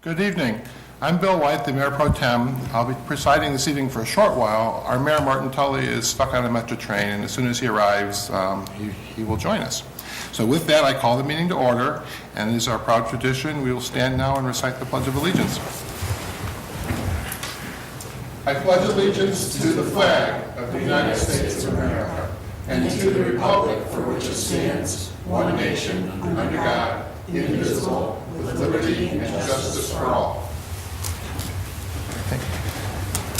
Good evening. I'm Bill White, the Mayor Pro Tem. I'll be presiding this evening for a short while. Our Mayor, Martin Tully, is stuck on a Metro train, and as soon as he arrives, he will join us. So with that, I call the meeting to order, and as our proud tradition, we will stand now and recite the Pledge of Allegiance. I pledge allegiance to the flag of the United States of America and to the republic for which it stands, one nation, under God, indivisible, with liberty and justice for all.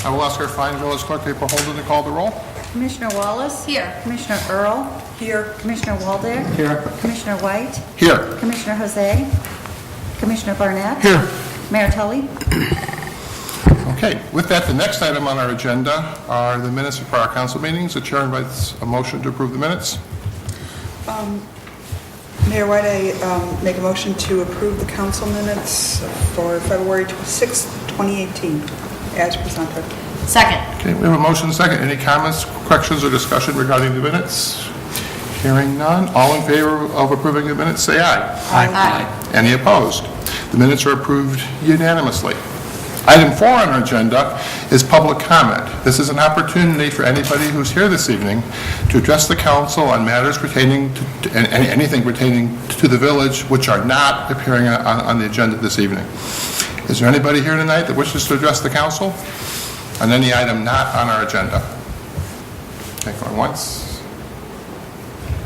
I will ask our fine village clerk, April Holden, to call the roll. Commissioner Wallace? Here. Commissioner Earl? Here. Commissioner Waldeck? Here. Commissioner White? Here. Commissioner Jose? Commissioner Barnett? Here. Mayor Tully? Okay, with that, the next item on our agenda are the minutes for our council meetings. The chair invites a motion to approve the minutes. Mayor White, I make a motion to approve the council minutes for February 6, 2018, as presented. Second. Okay, we have a motion and a second. Any comments, corrections, or discussion regarding the minutes? Hearing none. All in favor of approving the minutes, say aye. Aye. Any opposed? The minutes are approved unanimously. Item 4 on our agenda is public comment. This is an opportunity for anybody who's here this evening to address the council on matters pertaining to anything pertaining to the village which are not appearing on the agenda this evening. Is there anybody here tonight that wishes to address the council on any item not on our agenda? Okay, going once.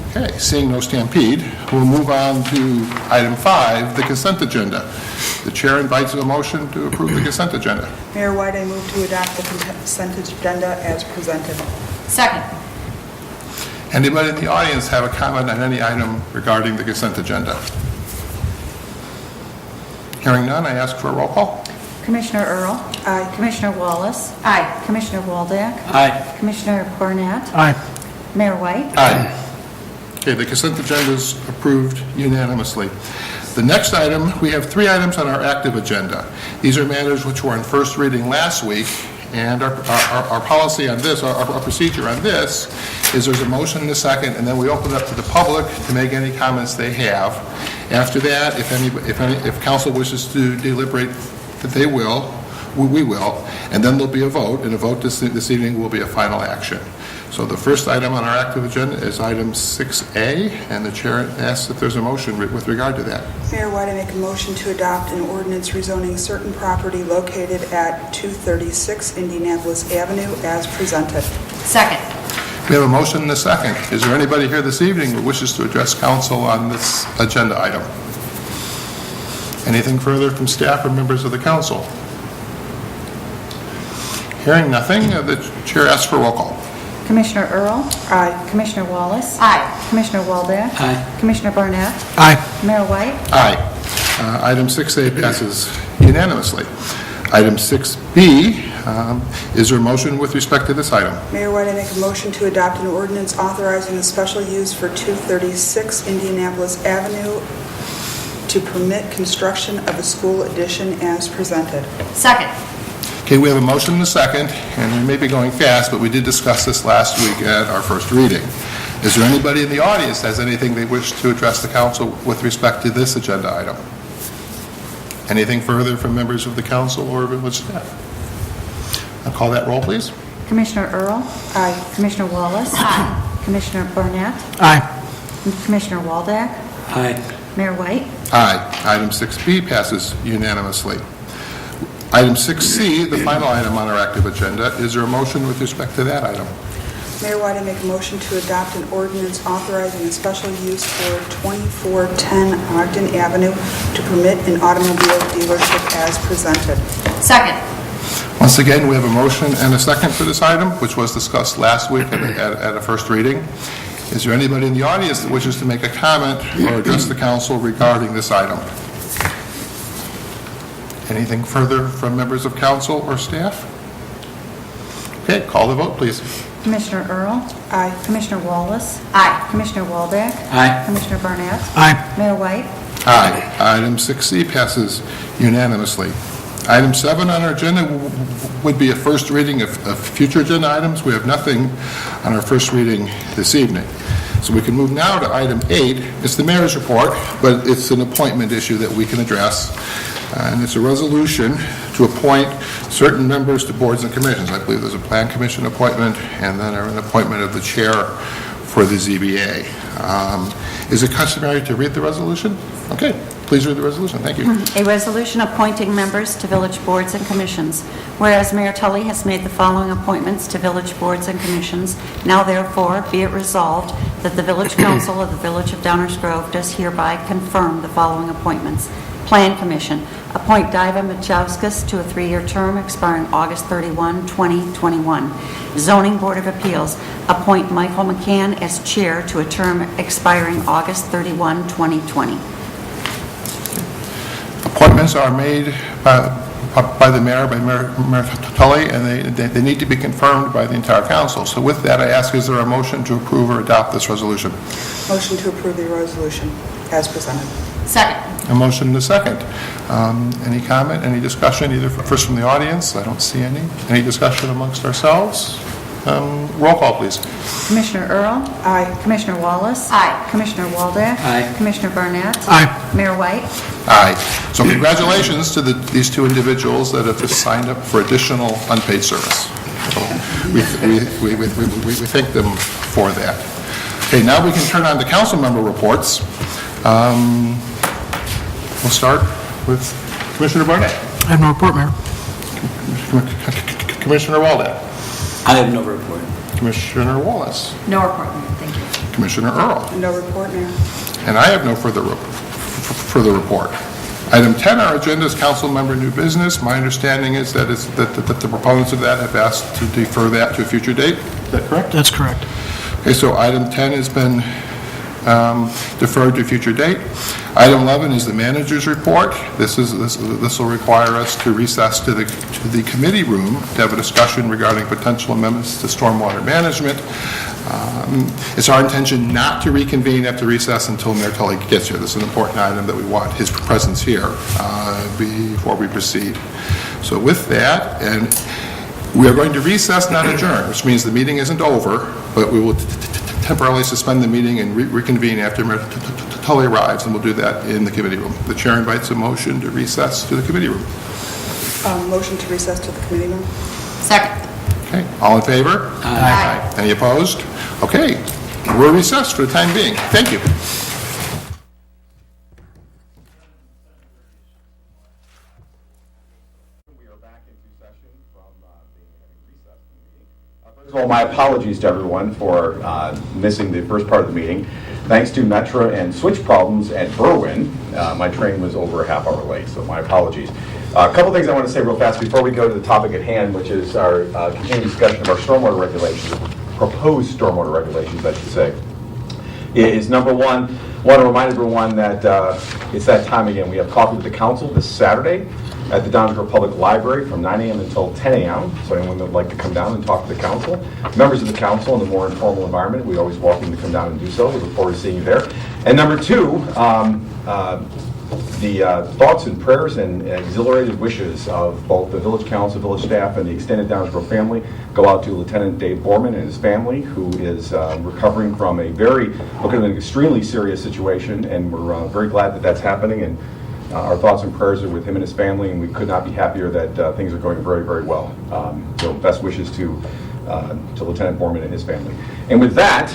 Okay, seeing no stampede, we'll move on to item 5, the consent agenda. The chair invites a motion to approve the consent agenda. Mayor White, I move to adopt the consent agenda as presented. Second. Anybody in the audience have a comment on any item regarding the consent agenda? Hearing none, I ask for a roll call. Commissioner Earl? Aye. Commissioner Wallace? Aye. Commissioner Waldeck? Aye. Commissioner Barnett? Aye. Mayor White? Aye. Okay, the consent agenda is approved unanimously. The next item, we have 3 items on our active agenda. These are matters which were in first reading last week, and our policy on this, our procedure on this, is there's a motion and a second, and then we open it up to the public to make any comments they have. After that, if council wishes to deliberate, that they will, we will, and then there'll be a vote, and a vote this evening will be a final action. So the first item on our active agenda is item 6A, and the chair asks if there's a motion with regard to that. Mayor White, I make a motion to adopt an ordinance rezoning certain property located at 236 Indianapolis Avenue as presented. Second. We have a motion and a second. Is there anybody here this evening who wishes to address council on this agenda item? Anything further from staff or members of the council? Hearing nothing, the chair asks for roll call. Commissioner Earl? Aye. Commissioner Wallace? Aye. Commissioner Waldeck? Aye. Commissioner Barnett? Aye. Mayor White? Aye. Item 6A passes unanimously. Item 6B, is there a motion with respect to this item? Mayor White, I make a motion to adopt an ordinance authorizing a special use for 236 Indianapolis Avenue to permit construction of a school addition as presented. Second. Okay, we have a motion and a second, and we may be going fast, but we did discuss this last week at our first reading. Is there anybody in the audience that has anything they wish to address the council with respect to this agenda item? Anything further from members of the council or village staff? I'll call that roll, please. Commissioner Earl? Aye. Commissioner Wallace? Aye. Commissioner Barnett? Aye. Commissioner Waldeck? Aye. Mayor White? Aye. Item 6B passes unanimously. Item 6C, the final item on our active agenda, is there a motion with respect to that item? Mayor White, I make a motion to adopt an ordinance authorizing a special use for 2410 Ogden Avenue to permit an automobile dealership as presented. Second. Once again, we have a motion and a second for this item, which was discussed last week at a first reading. Is there anybody in the audience that wishes to make a comment or address the council regarding this item? Anything further from members of council or staff? Okay, call the vote, please. Commissioner Earl? Aye. Commissioner Wallace? Aye. Commissioner Waldeck? Aye. Commissioner Barnett? Aye. Mayor White? Aye. Item 6C passes unanimously. Item 7 on our agenda would be a first reading of future agenda items. We have nothing on our first reading this evening. So we can move now to item 8. It's the mayor's report, but it's an appointment issue that we can address. And it's a resolution to appoint certain members to boards and commissions. I believe there's a plan commission appointment and then an appointment of the chair for the ZBA. Is it customary to read the resolution? Okay, please read the resolution. Thank you. A resolution appointing members to village boards and commissions. Whereas Mayor Tully has made the following appointments to village boards and commissions, now therefore be it resolved that the Village Council of the Village of Downers Grove does hereby confirm the following appointments. Plan Commission, appoint Diva Machauskas to a 3-year term expiring August 31, 2021. Zoning Board of Appeals, appoint Michael McCann as chair to a term expiring August 31, 2020. Appointments are made by the mayor, by Mayor Tully, and they need to be confirmed by the entire council. So with that, I ask, is there a motion to approve or adopt this resolution? Motion to approve the resolution as presented. Second. A motion and a second. Any comment, any discussion, either first from the audience? I don't see any. Any discussion amongst ourselves? Roll call, please. Commissioner Earl? Aye. Commissioner Wallace? Aye. Commissioner Waldeck? Aye. Commissioner Barnett? Aye. Mayor White? Aye. So congratulations to these two individuals that have just signed up for additional unpaid service. So we thank them for that. Okay, now we can turn on to council member reports. We'll start with Commissioner Barnett. I have no report, Mayor. Commissioner Waldeck. I have no report. Commissioner Wallace. No report, Mayor. Thank you. Commissioner Earl. No report, Mayor. And I have no further report. Item 10 on our agenda is council member new business. My understanding is that the proponents of that have asked to defer that to a future date. Is that correct? That's correct. Okay, so item 10 has been deferred to a future date. Item 11 is the manager's report. This will require us to recess to the committee room to have a discussion regarding potential amendments to stormwater management. It's our intention not to reconvene after recess until Mayor Tully gets here. This is an important item that we want his presence here before we proceed. So with that, and we are going to recess, not adjourn, which means the meeting isn't over, but we will temporarily suspend the meeting and reconvene after Mayor Tully arrives, and we'll do that in the committee room. The chair invites a motion to recess to the committee room. Motion to recess to the committee room. Second. Okay, all in favor? Aye. Any opposed? Okay, we're recessed for the time being. Thank you. We are back into session from having recessed the meeting. First of all, my apologies to everyone for missing the first part of the meeting. Thanks to Metra and switch problems at Berwyn, my train was over a half hour late, so my apologies. A couple things I want to say real fast before we go to the topic at hand, which is our continued discussion of our stormwater regulations, proposed stormwater regulations, I should say, is number one, I want to remind everyone that it's that time again. We have coffee with the council this Saturday at the Downers Grove Public Library from 9 a.m. until 10 a.m. So anyone that would like to come down and talk to the council, members of the council in a more informal environment, we always welcome you to come down and do so. We look forward to seeing you there. And number two, the thoughts and prayers and exhilarated wishes of both the village council, village staff, and the extended Downers Grove family go out to Lieutenant Dave Borman and his family, who is recovering from an extremely serious situation, and we're very glad that that's happening. And our thoughts and prayers are with him and his family, and we could not be happier that things are going very, very well. So best wishes to Lieutenant Borman and his family. And with that,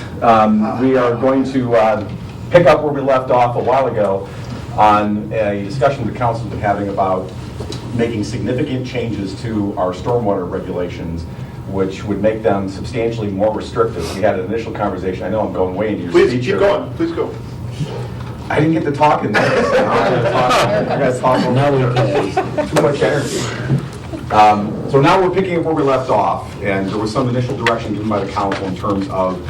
we are going to pick up where we left off a while ago on a discussion the council has been having about making significant changes to our stormwater regulations, which would make them substantially more restrictive. We had an initial conversation. I know I'm going way into your speech. Please keep going. Please go. I didn't get to talking there. So I got to talk too much energy. So now we're picking up where we left off, and there was some initial direction given by the council in terms of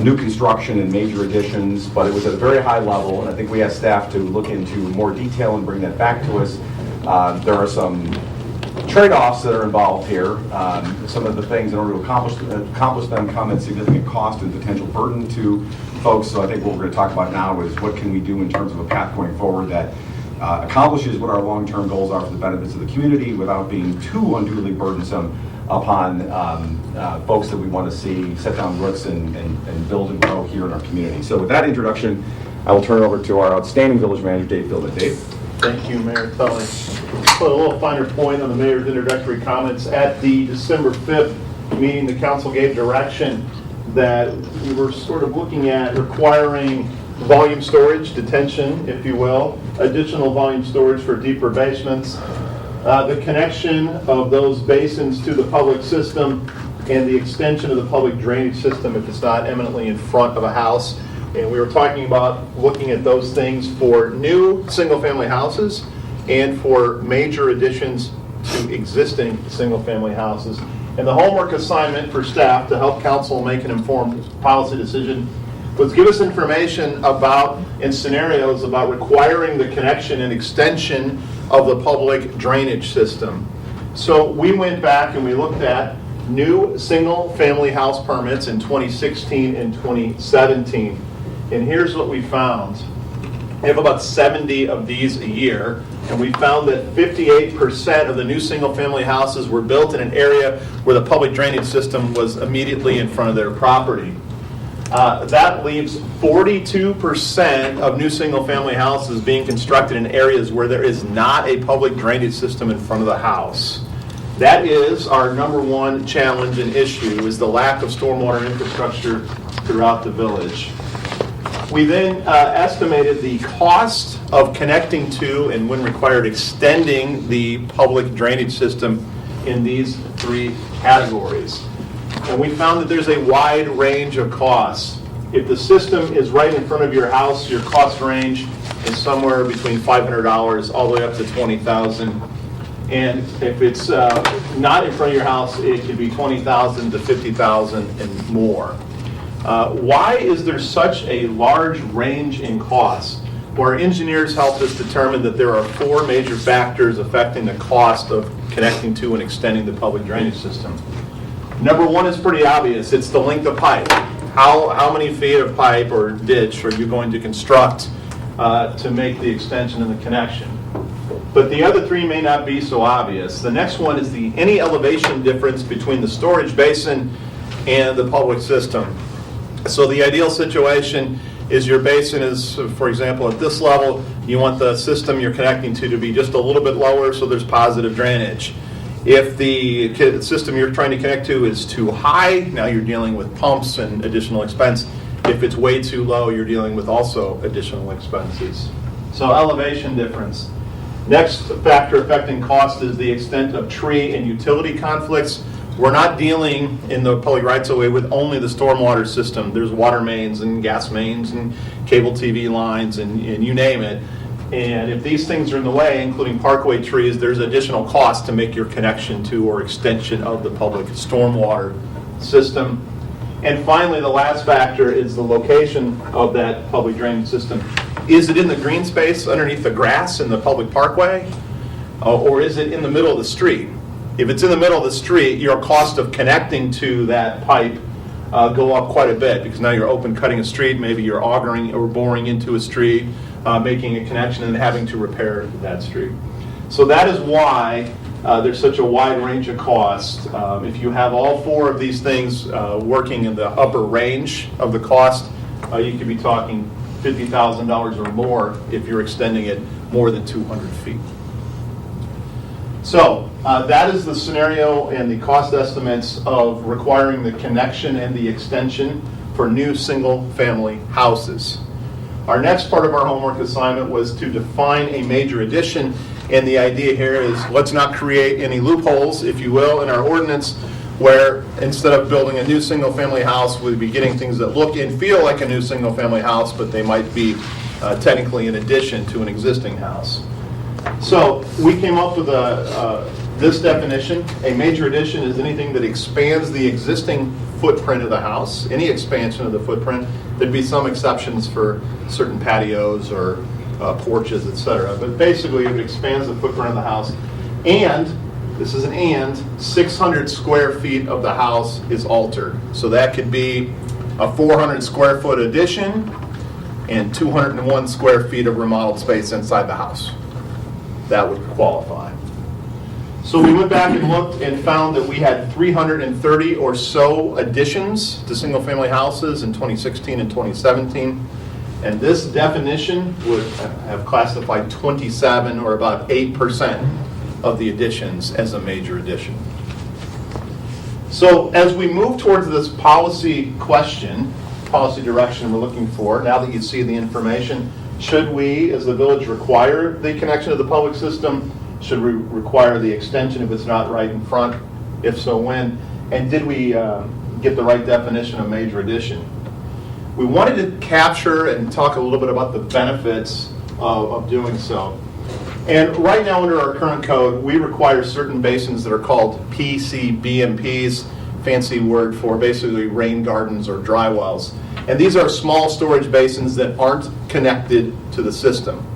new construction and major additions, but it was at a very high level, and I think we asked staff to look into more detail and bring that back to us. There are some trade-offs that are involved here. Some of the things in order to accomplish them come at significant cost and potential burden to folks. So I think what we're going to talk about now is what can we do in terms of a path going forward that accomplishes what our long-term goals are for the benefits of the community without being too unduly burdensome upon folks that we want to see set down roots and build and grow here in our community. So with that introduction, I will turn it over to our outstanding village manager, Dave Philbin. Dave? Thank you, Mayor Tully. Put a little finer point on the mayor's introductory comments. At the December 5th meeting, the council gave direction that we were sort of looking at requiring volume storage, detention, if you will, additional volume storage for deeper basements, the connection of those basins to the public system, and the extension of the public drainage system if it's not eminently in front of a house. And we were talking about looking at those things for new single-family houses and for major additions to existing single-family houses. And the homework assignment for staff to help council make an informed policy decision was give us information about, and scenarios about requiring the connection and extension of the public drainage system. So we went back and we looked at new single-family house permits in 2016 and 2017. And here's what we found. We have about 70 of these a year, and we found that 58% of the new single-family houses were built in an area where the public drainage system was immediately in front of their property. That leaves 42% of new single-family houses being constructed in areas where there is not a public drainage system in front of the house. That is our number one challenge and issue, is the lack of stormwater infrastructure throughout the village. We then estimated the cost of connecting to, and when required, extending the public drainage system in these three categories. And we found that there's a wide range of costs. If the system is right in front of your house, your cost range is somewhere between $500 all the way up to $20,000. And if it's not in front of your house, it could be $20,000 to $50,000 and more. Why is there such a large range in costs? Well, our engineers helped us determine that there are four major factors affecting the cost of connecting to and extending the public drainage system. Number one is pretty obvious. It's the length of pipe. How many feet of pipe or ditch are you going to construct to make the extension and the connection? But the other three may not be so obvious. The next one is any elevation difference between the storage basin and the public system. So the ideal situation is your basin is, for example, at this level. You want the system you're connecting to be just a little bit lower so there's positive drainage. If the system you're trying to connect to is too high, now you're dealing with pumps and additional expense. If it's way too low, you're dealing with also additional expenses. So elevation difference. Next factor affecting cost is the extent of tree and utility conflicts. We're not dealing in the public rights-of-way with only the stormwater system. There's water mains and gas mains and cable TV lines and you name it. And if these things are in the way, including parkway trees, there's additional cost to make your connection to or extension of the public stormwater system. And finally, the last factor is the location of that public drainage system. Is it in the green space underneath the grass in the public parkway? Or is it in the middle of the street? If it's in the middle of the street, your cost of connecting to that pipe go up quite a bit, because now you're open cutting a street, maybe you're augering or boring into a street, making a connection and having to repair that street. So that is why there's such a wide range of costs. If you have all four of these things working in the upper range of the cost, you could be talking $50,000 or more if you're extending it more than 200 feet. So that is the scenario and the cost estimates of requiring the connection and the extension for new single-family houses. Our next part of our homework assignment was to define a major addition, and the idea here is let's not create any loopholes, if you will, in our ordinance where instead of building a new single-family house, we'd be getting things that look and feel like a new single-family house, but they might be technically an addition to an existing house. So we came up with this definition. A major addition is anything that expands the existing footprint of the house, any expansion of the footprint. There'd be some exceptions for certain patios or porches, etc. But basically, it expands the footprint of the house. And, this is an and, 600 square feet of the house is altered. So that could be a 400 square foot addition and 201 square feet of remodeled space inside the house. That would qualify. So we went back and looked and found that we had 330 or so additions to single-family houses in 2016 and 2017. And this definition would have classified 27, or about 8% of the additions as a major addition. So as we move towards this policy question, policy direction we're looking for, now that you see the information, should we, as the village, require the connection to the public system? Should we require the extension if it's not right in front? If so, when? And did we get the right definition of major addition? We wanted to capture and talk a little bit about the benefits of doing so. And right now, under our current code, we require certain basins that are called PCBMPs, fancy word for basically rain gardens or dry wells. And these are small storage basins that aren't connected to the system.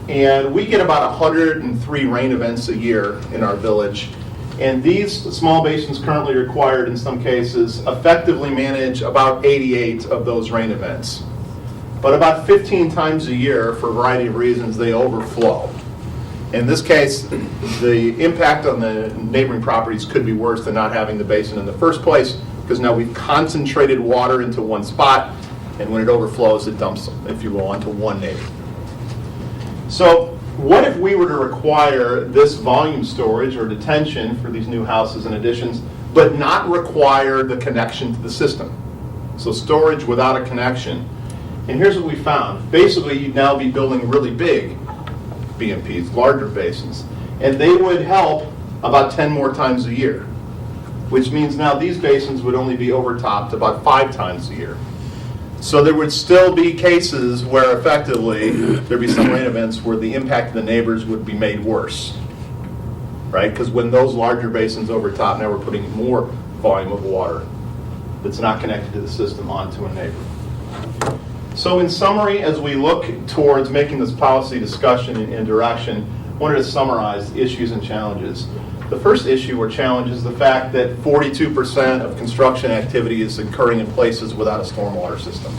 And we get about 103 rain events a year in our village. And these small basins currently required, in some cases, effectively manage about 88 of those rain events. But about 15 times a year, for a variety of reasons, they overflow. In this case, the impact on the neighboring properties could be worse than not having the basin in the first place, because now we've concentrated water into one spot, and when it overflows, it dumps, if you will, onto one neighbor. So what if we were to require this volume storage or detention for these new houses and additions, but not require the connection to the system? So storage without a connection. And here's what we found. Basically, you'd now be building really big BMPs, larger basins, and they would help about 10 more times a year, which means now these basins would only be overtopped about 5 times a year. So there would still be cases where effectively there'd be some rain events where the impact of the neighbors would be made worse, right? Because when those larger basins overtop, now we're putting more volume of water that's not connected to the system onto a neighbor. So in summary, as we look towards making this policy discussion and direction, I wanted to summarize issues and challenges. The first issue or challenge is the fact that 42% of construction activity is occurring in places without a stormwater system.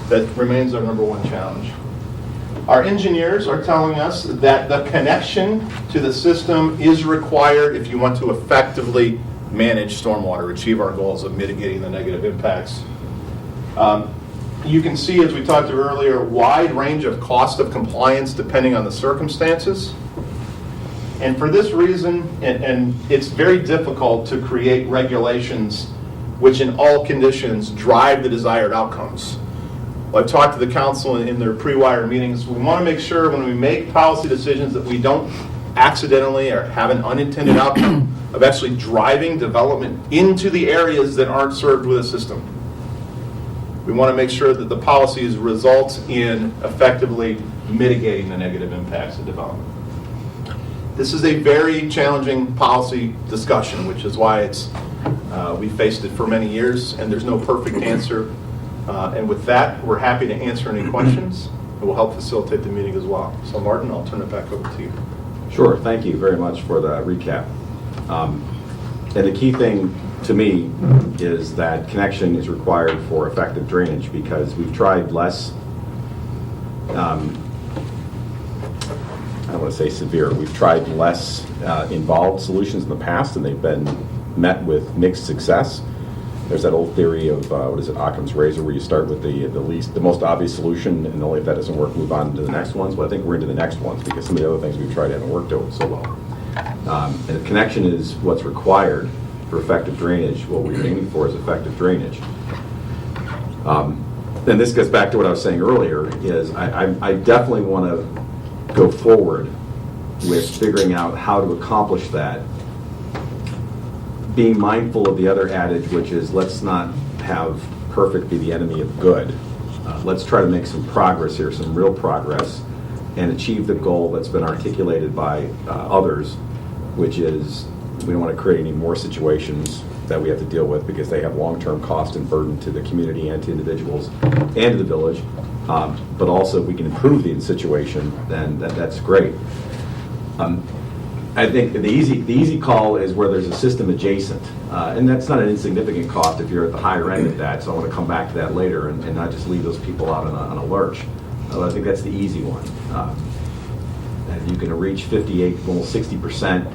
That remains our number one challenge. Our engineers are telling us that the connection to the system is required if you want to effectively manage stormwater, achieve our goals of mitigating the negative impacts. You can see, as we talked about earlier, a wide range of cost of compliance depending on the circumstances. And for this reason, and it's very difficult to create regulations which in all conditions drive the desired outcomes. Well, I've talked to the council in their pre-wire meetings. We want to make sure when we make policy decisions that we don't accidentally or have an unintended outcome of actually driving development into the areas that aren't served with a system. We want to make sure that the policies result in effectively mitigating the negative impacts of development. This is a very challenging policy discussion, which is why we faced it for many years, and there's no perfect answer. And with that, we're happy to answer any questions. It will help facilitate the meeting as well. So Martin, I'll turn it back over to you. Sure, thank you very much for the recap. And the key thing to me is that connection is required for effective drainage, because we've tried less, I don't want to say severe, we've tried less involved solutions in the past, and they've been met with mixed success. There's that old theory of, Occam's razor, where you start with the most obvious solution, and only if that doesn't work, move on to the next ones. But I think we're into the next ones, because some of the other things we've tried haven't worked out so well. And connection is what's required for effective drainage. What we're aiming for is effective drainage. And this gets back to what I was saying earlier, is I definitely want to go forward with figuring out how to accomplish that, being mindful of the other adage, which is let's not have perfect be the enemy of good. Let's try to make some progress here, some real progress, and achieve the goal that's been articulated by others, which is we don't want to create any more situations that we have to deal with, because they have long-term cost and burden to the community and to individuals and to the village. But also, if we can improve the situation, then that's great. I think the easy call is where there's a system adjacent, and that's not an insignificant cost if you're at the higher end of that. So I want to come back to that later and not just leave those people out on a lurch. I think that's the easy one. If you can reach 58, almost 60%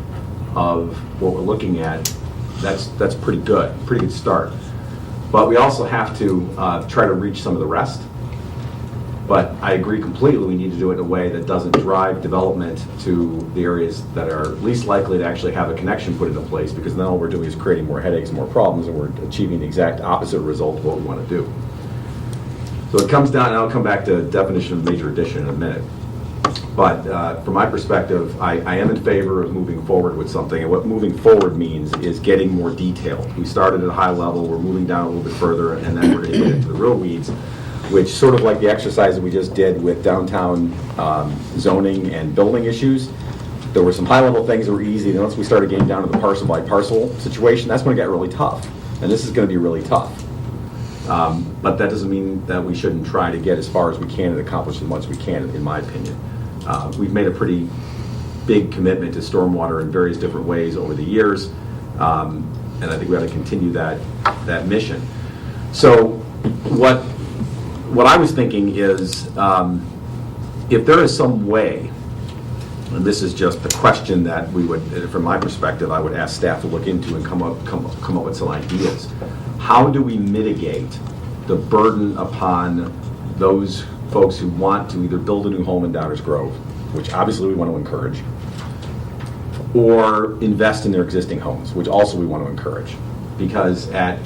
of what we're looking at, that's pretty good start. But we also have to try to reach some of the rest. But I agree completely, we need to do it in a way that doesn't drive development to the areas that are least likely to actually have a connection put into place, because then all we're doing is creating more headaches and more problems, and we're achieving the exact opposite result of what we want to do. So it comes down, and I'll come back to definition of major addition in a minute. But from my perspective, I am in favor of moving forward with something, and what moving forward means is getting more detail. We started at a high level, we're moving down a little bit further, and then we're going to get into the real weeds, which sort of like the exercise that we just did with downtown zoning and building issues. There were some high-level things that were easy, and once we started getting down to the parcel-by-parcel situation, that's when it got really tough. And this is going to be really tough. But that doesn't mean that we shouldn't try to get as far as we can and accomplish as much as we can, in my opinion. We've made a pretty big commitment to stormwater in various different ways over the years, and I think we ought to continue that mission. So what I was thinking is, if there is some way, and this is just the question that we would, from my perspective, I would ask staff to look into and come up with some ideas. How do we mitigate the burden upon those folks who want to either build a new home in Downers Grove, which obviously we want to encourage, or invest in their existing homes, which also we want to encourage? Because at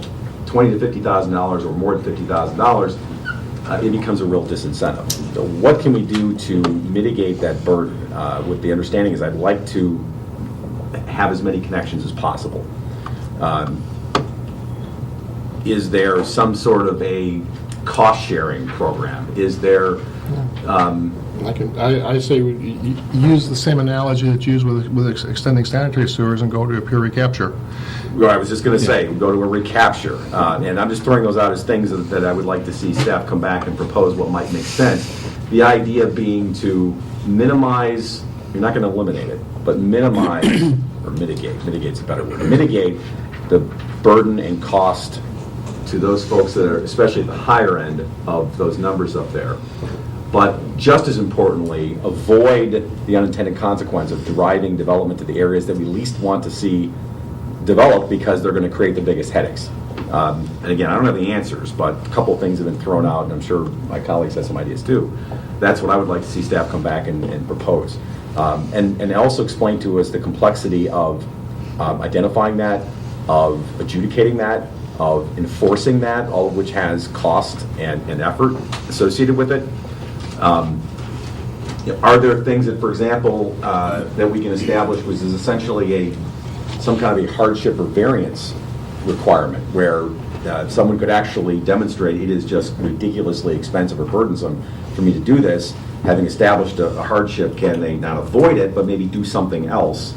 $20,000 to $50,000 or more than $50,000, it becomes a real disincentive. So what can we do to mitigate that burden? With the understanding is I'd like to have as many connections as possible. Is there some sort of a cost-sharing program? Is there... I say we use the same analogy that's used with extending sanitary sewers and go to a pure recapture. Well, I was just going to say, go to a recapture. And I'm just throwing those out as things that I would like to see staff come back and propose what might make sense. The idea being to minimize, you're not going to eliminate it, but minimize, or mitigate's a better word, mitigate the burden and cost to those folks that are, especially at the higher end of those numbers up there. But just as importantly, avoid the unintended consequence of driving development to the areas that we least want to see developed, because they're going to create the biggest headaches. And again, I don't have the answers, but a couple of things have been thrown out, and I'm sure my colleagues have some ideas too. That's what I would like to see staff come back and propose. And also explain to us the complexity of identifying that, of adjudicating that, of enforcing that, all of which has cost and effort associated with it. Are there things that, for example, that we can establish, which is essentially some kind of a hardship or variance requirement, where someone could actually demonstrate it is just ridiculously expensive or burdensome for me to do this? Having established a hardship, can they not avoid it, but maybe do something else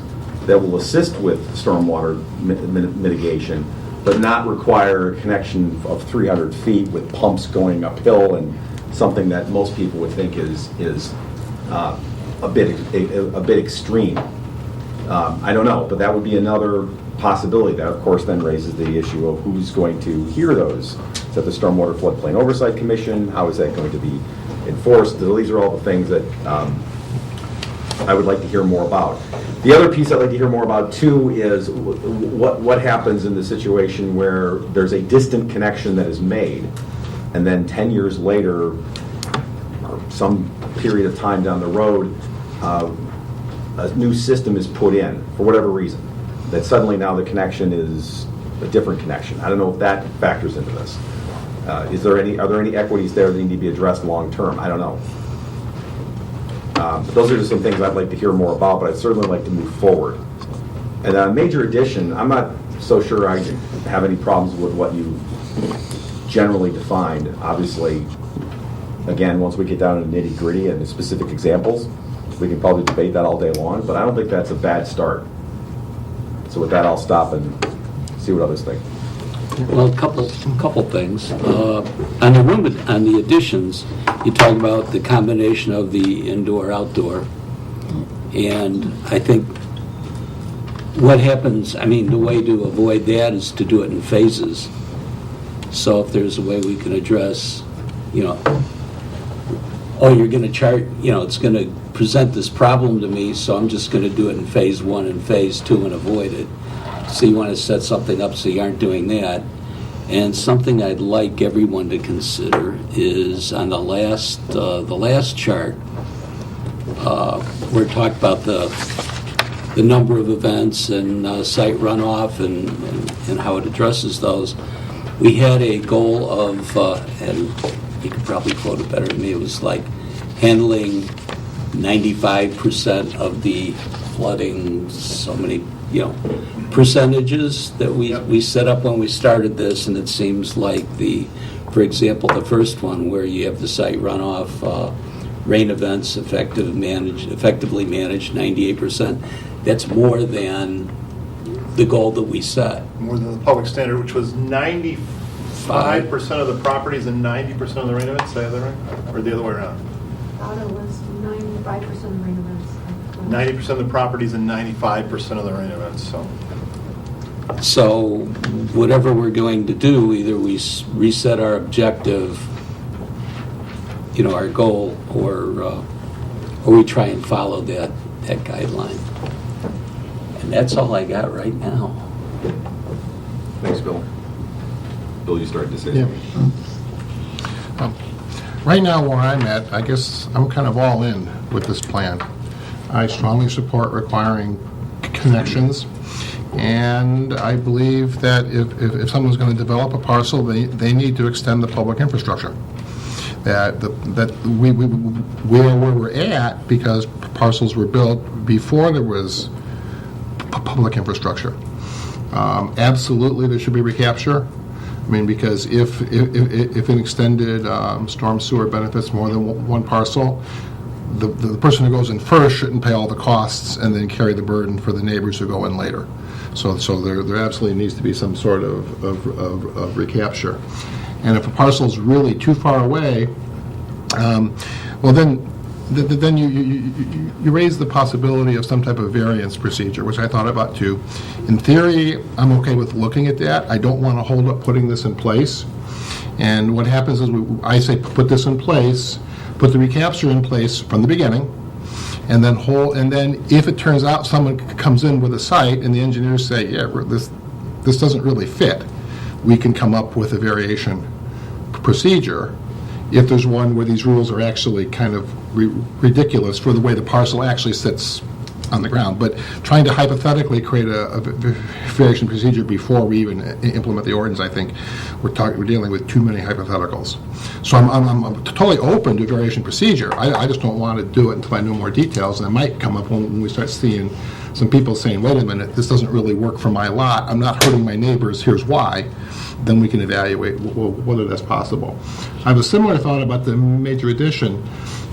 that will assist with stormwater mitigation, but not require a connection of 300 feet with pumps going uphill, and something that most people would think is a bit extreme. I don't know, but that would be another possibility. That, of course, then raises the issue of who's going to hear those. Is that the Stormwater Floodplain Oversight Commission? How is that going to be enforced? These are all the things that I would like to hear more about. The other piece I'd like to hear more about, too, is what happens in the situation where there's a distant connection that is made, and then 10 years later, or some period of time down the road, a new system is put in, for whatever reason, that suddenly now the connection is a different connection. I don't know if that factors into this. Are there any equities there that need to be addressed long term? I don't know. But those are just some things I'd like to hear more about, but I'd certainly like to move forward. And a major addition, I'm not so sure I have any problems with what you generally defined. Obviously, again, once we get down to the nitty gritty and the specific examples, we can probably debate that all day long, but I don't think that's a bad start. So with that, I'll stop and see what others think. Well, a couple things. On the additions, you talk about the combination of the indoor-outdoor, and I think what happens, the way to avoid that is to do it in phases. So if there's a way we can address, you're going to chart, it's going to present this problem to me, so I'm just going to do it in phase 1 and phase 2 and avoid it. So you want to set something up so you aren't doing that. And something I'd like everyone to consider is on the last chart, where it talked about the number of events and site runoff and how it addresses those. We had a goal of, and you could probably quote it better than me, it was like handling 95% of the flooding, so many, percentages that we set up when we started this, and it seems like for example, the first one where you have the site runoff, rain events effectively managed 98%, that's more than the goal that we set. More than the public standard, which was 95% of the properties and 90% of the rain events, say that right? Or the other way around? thought it was 95% of rain events. 90% of the properties and 95% of the rain events, so. So whatever we're going to do, either we reset our objective, our goal, or we try and follow that guideline. And that's all I got right now. Thanks, Bill. Bill, you started to say Yeah. something. Right now, where I'm at, I guess I'm kind of all in with this plan. I strongly support requiring connections, and I believe that if someone's going to develop a parcel, they need to extend the public infrastructure. That where we're at, because parcels were built before there was public infrastructure. Absolutely, there should be recapture. I mean, because if an extended storm sewer benefits more than one parcel, the person who goes in first shouldn't pay all the costs and then carry the burden for the neighbors who go in later. So there absolutely needs to be some sort of recapture. And if a parcel is really too far away, well then you raise the possibility of some type of variance procedure, which I thought about too. In theory, I'm okay with looking at that. I don't want to hold up putting this in place. And what happens is I say put this in place, put the recapture in place from the beginning, and then if it turns out someone comes in with a site and the engineers say, yeah, this doesn't really fit, we can come up with a variation procedure if there's one where these rules are actually kind of ridiculous for the way the parcel actually sits on the ground. But trying to hypothetically create a variation procedure before we even implement the ordinance, I think we're dealing with too many hypotheticals. So I'm totally open to variation procedure. I just don't want to do it until I know more details, and it might come up when we start seeing some people saying, wait a minute, this doesn't really work for my lot, I'm not hurting my neighbors, here's why. Then we can evaluate whether that's possible. I have a similar thought about the major addition.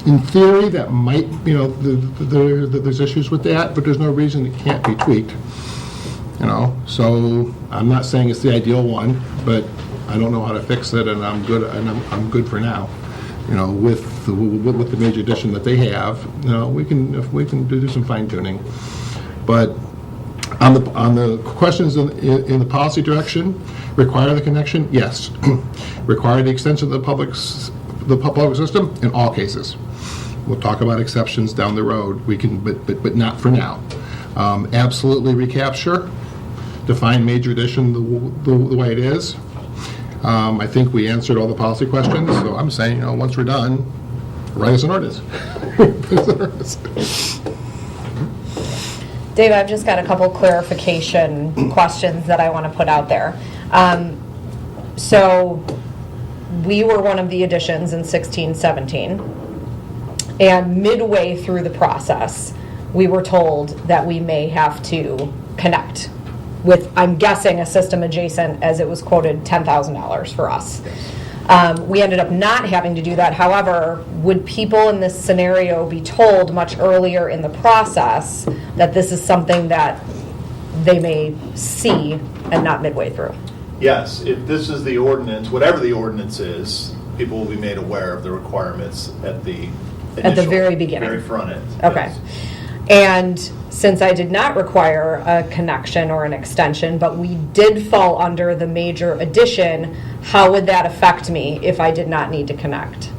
In theory, that might, there's issues with that, but there's no reason it can't be tweaked. So I'm not saying it's the ideal one, but I don't know how to fix it, and I'm good. And I'm good for now. With the major addition that they have, we can do some fine tuning. But on the questions in the policy direction, require the connection, yes. Require the extension of the public system in all cases. We'll talk about exceptions down the road. We can, but not for now. Absolutely recapture. Define major addition the way it is. I think we answered all the policy questions. So I'm saying, once we're done, write us an ordinance. Dave, I've just got a couple clarification questions that I want to put out there. So we were one of the additions in 16-17, and midway through the process, we were told that we may have to connect with, I'm guessing, a system adjacent, as it was quoted, $10,000 for us. We ended up not having to do that. However, would people in this scenario be told much earlier in the process that this is something that they may see and not midway through? Yes, if this is the ordinance, whatever the ordinance is, people will be made aware of the requirements at the initial, very beginning. very front end. Okay. Yes. And since I did not require a connection or an extension, but we did fall under the major addition, how would that affect me if I did not need to connect?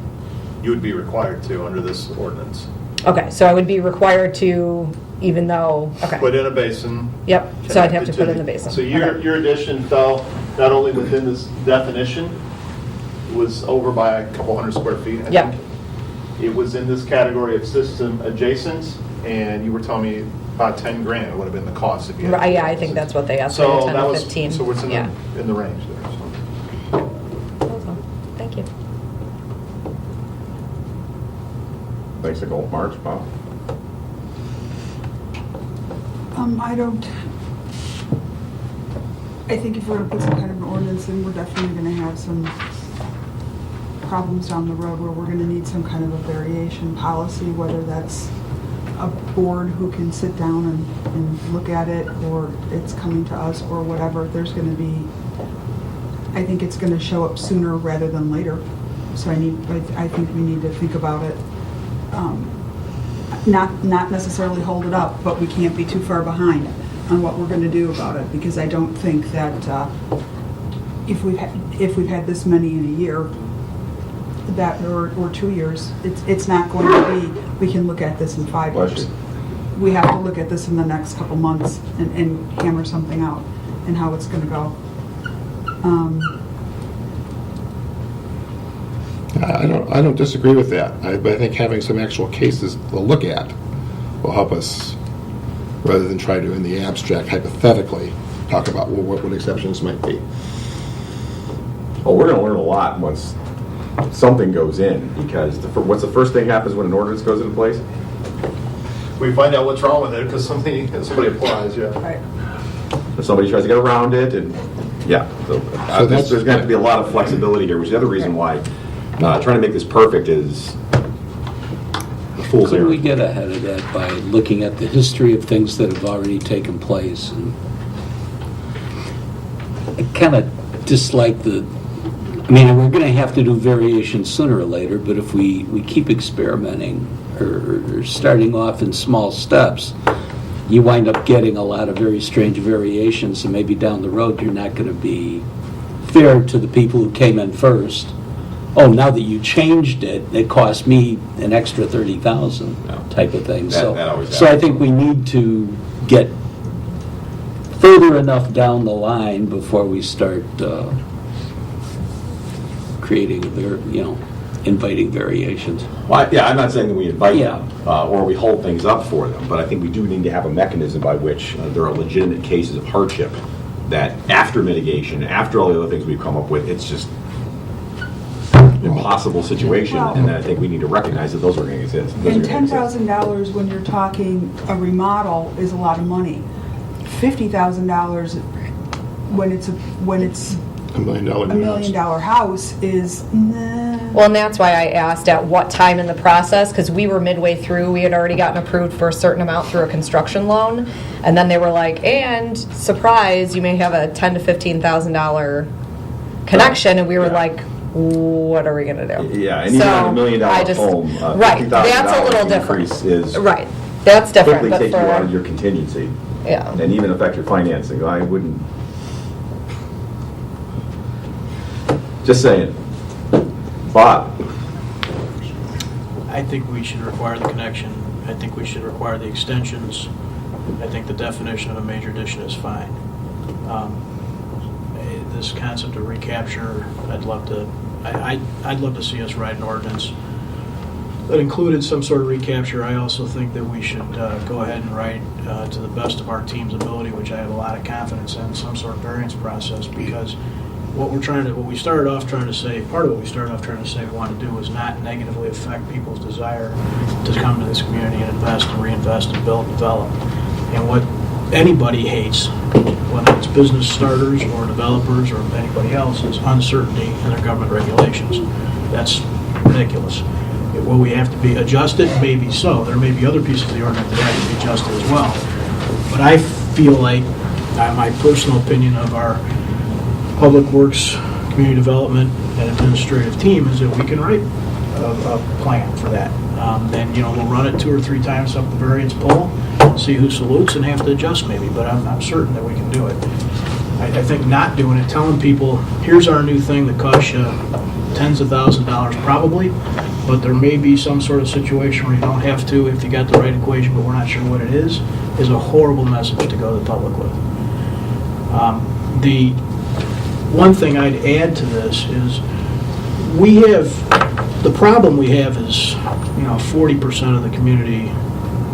You would be required to under this ordinance. Okay, so I would be required to, even though, okay. Put in a basin. Yep, so I'd have to put in the basin. So your addition fell not only within this definition, was over by a couple hundred square feet, I Yeah. think. It was in this category of system adjacent, and you were telling me about 10 grand would have been the cost if you had. Right, yeah, I think that's what they estimated, So 10 that to was, 15. so it's Yeah. in the range there, so. That's all. Thank you. Thanks to Gold March, Bob. I think if we're gonna put some kind of an ordinance in, we're definitely gonna have some problems down the road where we're gonna need some kind of a variation policy, whether that's a board who can sit down and look at it, or it's coming to us, or whatever. There's gonna be, I think it's gonna show up sooner rather than later. So I think we need to think about it. Not necessarily hold it up, but we can't be too far behind on what we're going to do about it, because I don't think that if we've had this many in a year, that or 2 years, it's not going to be, we can look at this in 5 Bless years. you. We have to look at this in the next couple months and hammer something out and how it's going to go. I don't disagree with that. I think having some actual cases to look at will help us, rather than try to, in the abstract, hypothetically, talk about what exceptions might be. Well, we're going to learn a lot once something goes in, because what's the first thing happens when an ordinance goes into place? We find out what's wrong with it because somebody applies, yeah. Right. If somebody tries to get around it, and yeah, so that's- there's going to have to be a lot of flexibility here, which is the other reason why trying to make this perfect is a fool's Could we errand. get ahead of that by looking at the history of things that have already taken place? And I kind of dislike I mean, we're going to have to do variations sooner or later, but if we keep experimenting or starting off in small steps, you wind up getting a lot of very strange variations, and maybe down the road you're not going to be fair to the people who came in first. Oh, now that you changed it, it cost me an extra $30,000 type of thing. That always So I happens. think we need to get further enough down the line before we start creating, inviting variations. Well, yeah, I'm not saying that we invite Yeah. them or we hold things up for them, but I think we do need to have a mechanism by which there are legitimate cases of hardship that after mitigation, after all the other things we've come up with, it's just impossible situation, Well- and I think we need to recognize that those are going to exist. Those are And gonna exist. $10,000 when you're talking a remodel is a lot of money. $50,000 when it's $1 million. $1 million house is, nah. Well, and that's why I asked at what time in the process, because we were midway through, we had already gotten approved for a certain amount through a construction loan, and then they were like, and surprise, you may have a $10,000 to $15,000 connection, and we were Yeah. like, what are we gonna do? Yeah, and even on So, $1 million I just- home, right, that's a little $50,000 different. increase is Right, that's different, quickly but take you out of for, your contingency yeah. and even affect your financing. I wouldn't. Just saying. Bob? I think we should require the connection. I think we should require the extensions. I think the definition of a major addition is fine. This concept of recapture, I'd love to see us write an ordinance that included some sort of recapture. I also think that we should go ahead and write, to the best of our team's ability, which I have a lot of confidence in, some sort of variance process, because what we started off trying to say we want to do was not negatively affect people's desire to come to this community and invest and reinvest and build and develop. And what anybody hates, whether it's business starters or developers or anybody else, is uncertainty in their government regulations. That's ridiculous. Will we have to be adjusted? Maybe so. There may be other pieces of the ordinance that have to be adjusted as well. But I feel like, my personal opinion of our Public Works, Community Development, and Administrative team is that we can write a plan for that. Then, we'll run it 2 or 3 times up the variance pole, see who salutes, and have to adjust maybe, but I'm certain that we can do it. I think not doing it, telling people, here's our new thing that costs you tens of thousands of dollars probably, but there may be some sort of situation where you don't have to if you got the right equation, but we're not sure what it is a horrible message to go to the public with. one thing I'd add to this is the problem we have is, 40% of the community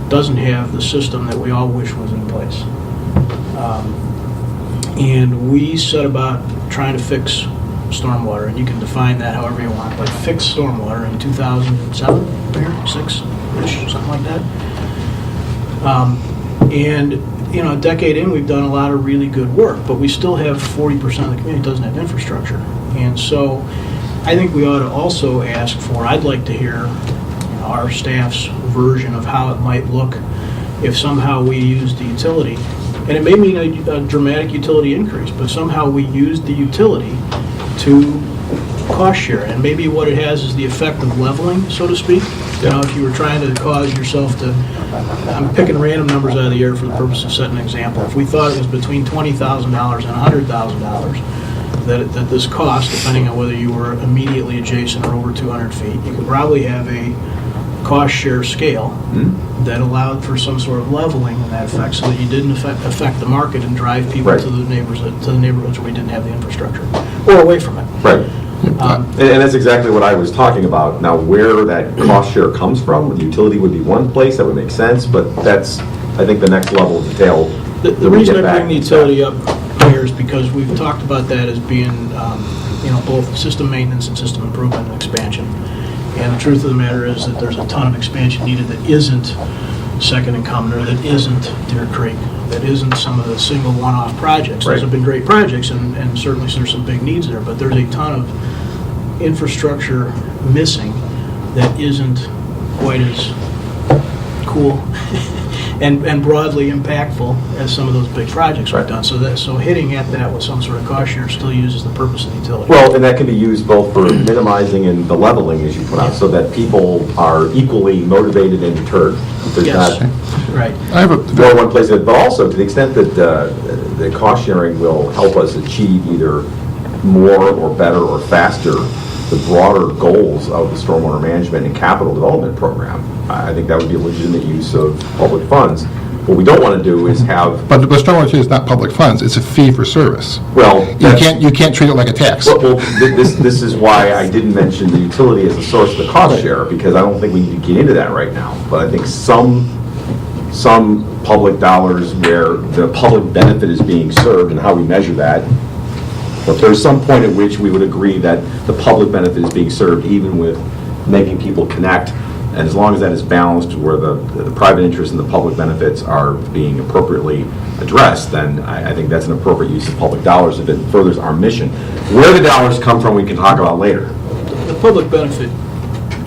doesn't have the system that we all wish was in place. And we set about trying to fix stormwater, and you can define that however you want, but fix stormwater in 2007, 6-ish, something like that. And, a decade in, we've done a lot of really good work, but we still have 40% of the community that doesn't have infrastructure. And so I think we ought to also ask for, I'd like to hear our staff's version of how it might look if somehow we used the utility. And it may mean a dramatic utility increase, but somehow we used the utility to cost share. And maybe what it has is the effect of leveling, so to speak. If you were trying to cause yourself to, I'm picking random numbers out of the air for the purpose of setting an example. If we thought it was between $20,000 and $100,000 that this cost, depending on whether you were immediately adjacent or over 200 feet, you could probably have a cost share scale that allowed for some sort of leveling in that effect, so that you didn't affect the market and drive people Right. to the neighborhoods where we didn't have the infrastructure, or away from it. Right. And that's exactly what I was talking about. Now, where that cost share comes from, the utility would be one place, that would make sense, but that's, I think, the next level of detail. The reason I bring the utility up here is because we've talked about that as being, both system maintenance and system improvement and expansion. And the truth of the matter is that there's a ton of expansion needed that isn't Second and Cumner, that isn't Deer Creek, that isn't some of the single one-off projects. Right. Those have been great projects, and certainly there's some big needs there, but there's a ton of infrastructure missing that isn't quite as cool and broadly impactful as some of those big projects we've Right. done. So hitting at that with some sort of cost share still uses the purpose of the utility. Well, and that can be used both for minimizing and the leveling, as you put out, so that people are equally motivated and deterred. There's Yes, not right. I have a, more one place, but also to the extent that the cost sharing will help us achieve either more or better or faster the broader goals of the stormwater management and capital development program. I think that would be a legitimate use of public funds. What we don't want to do is have, but the stormwater fee is not public funds, it's a fee for service. well, You can't treat it like a tax. Well, this is why I didn't mention the utility as a source of the cost share, because I don't think we need to get into that right now. But I think some public dollars where the public benefit is being served and how we measure that, but there's some point at which we would agree that the public benefit is being served even with making people connect, and as long as that is balanced where the private interest and the public benefits are being appropriately addressed, then I think that's an appropriate use of public dollars if it furthers our mission. Where the dollars come from, we can talk about later. The public benefit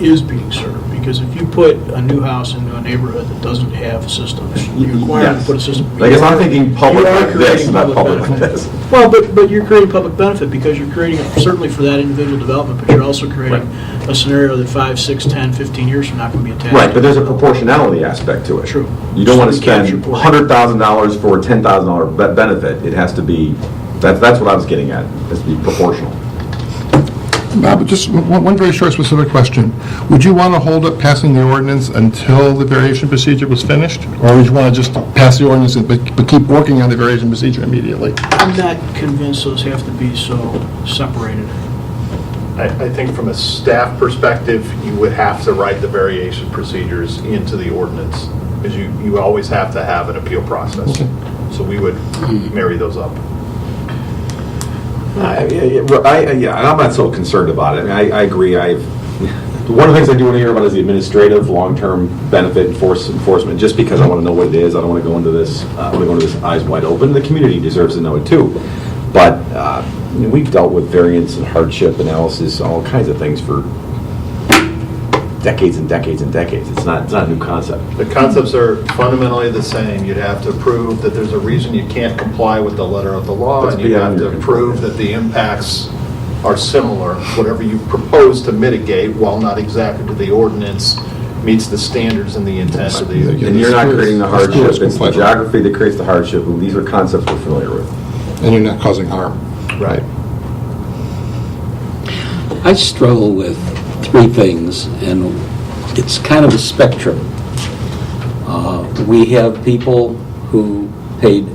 is being served, because if you put a new house into a neighborhood that doesn't have a system, you require them to put a system. I guess I'm thinking public You are like this, creating not public like benefit. this. Well, but you're creating public benefit because you're creating, certainly for that individual development, but you're also creating a scenario that 5, 6, 10, 15 years from now can be attached. Right, but there's a proportionality aspect to it. True. You don't want to So we capture spend portion. $100,000 for a $10,000 benefit. It has to be, that's what I was getting at, it has to be proportional. Bob, just one very short specific question. Would you want to hold up passing the ordinance until the variation procedure was finished? Or would you want to just pass the ordinance but keep working on the variation procedure immediately? I'm not convinced those have to be so separated. I think from a staff perspective, you would have to write the variation procedures into the ordinance, because you always have to have an appeal process. So we would marry those up. I'm not so concerned about it. I mean, I agree. One of the things I do want to hear about is the administrative long-term benefit enforcement, just because I want to know what it is. I don't want to go into this, I want to go into this eyes wide open. The community deserves to know it too. But we've dealt with variance and hardship analysis, all kinds of things for decades and decades and decades. It's not a new concept. The concepts are fundamentally the same. You'd have to prove that there's a reason you can't comply with the letter of the law, That's and you'd have beyond your to control. prove that the impacts are similar. Whatever you propose to mitigate, while not exactly to the ordinance, meets the standards and the intent of the... And you're not creating the The school hardship. is It's the compliant. geography that creates the hardship. And these are concepts we're familiar with. And you're not causing harm. Right. I struggle with three things, and it's kind of a spectrum. We have people who paid,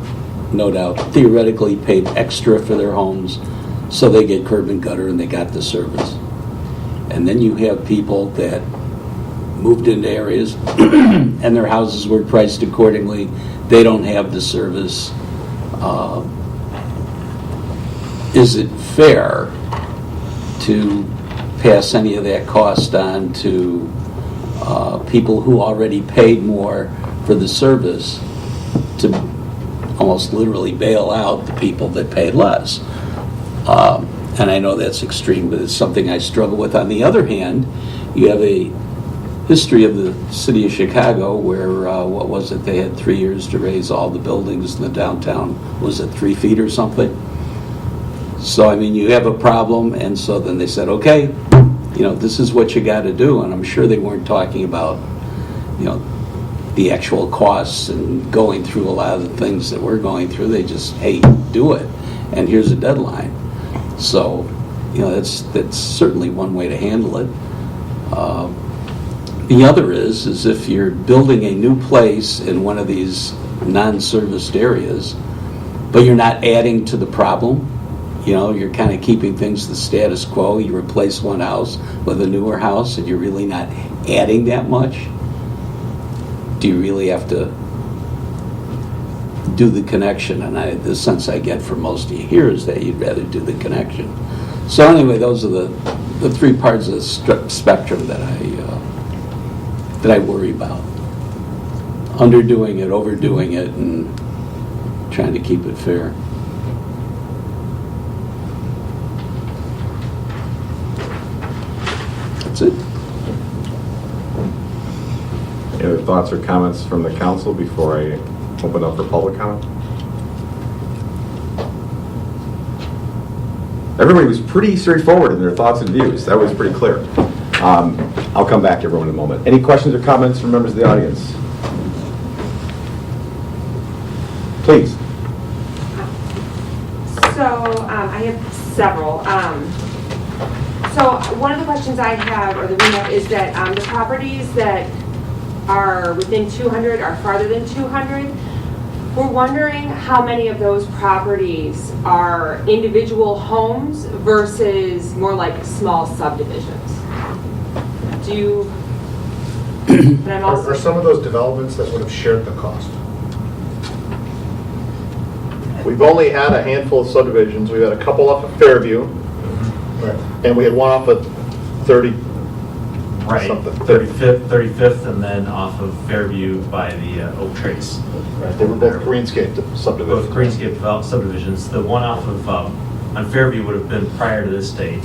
no doubt, theoretically paid extra for their homes So they get curb and gutter and they got the service. And then you have people that moved into areas and their houses were priced accordingly. They don't have the service. Is it fair to pass any of that cost on to people who already paid more for the service to almost literally bail out the people that paid less? And I know that's extreme, but it's something I struggle with. On the other hand, you have a history of the city of Chicago where, what was it, they had 3 years to raise all the buildings in the downtown, was it 3 feet or something? So, I mean, you have a problem, and so then they said, okay, this is what you got to do. And I'm sure they weren't talking about, the actual costs and going through a lot of the things that we're going through. They just, hey, do it, and here's a deadline. So, that's certainly one way to handle it. The other is if you're building a new place in one of these non-serviced areas, but you're not adding to the problem, you're kind of keeping things the status quo. You replace one house with a newer house, and you're really not adding that much. Do you really have to do the connection? And the sense I get from most of you here is that you'd rather do the connection. So anyway, those are the 3 parts of the spectrum that I worry about. Underdoing it, overdoing it, and trying to keep it fair. That's it. Any other thoughts or comments from the council before I open up for public comment? Everybody was pretty straightforward in their thoughts and views. That was pretty clear. I'll come back to everyone in a moment. Any questions or comments from members of the audience? Please. So I have several. So one of the questions I have, or that we have, is that the properties that are within 200 are farther than 200. We're wondering how many of those properties are individual homes versus more like small subdivisions. But I'm also, Are some of those developments that would have shared the cost? We've only had a handful of subdivisions. We've had a couple off of Fairview, Right. and we had one off of 30 Right, something. 35th, and then off of Fairview by the Oak Trace. Right, they were both Greenscape Both subdivisions. Greenscape developed subdivisions. The one off of, on Fairview would have been prior to this date.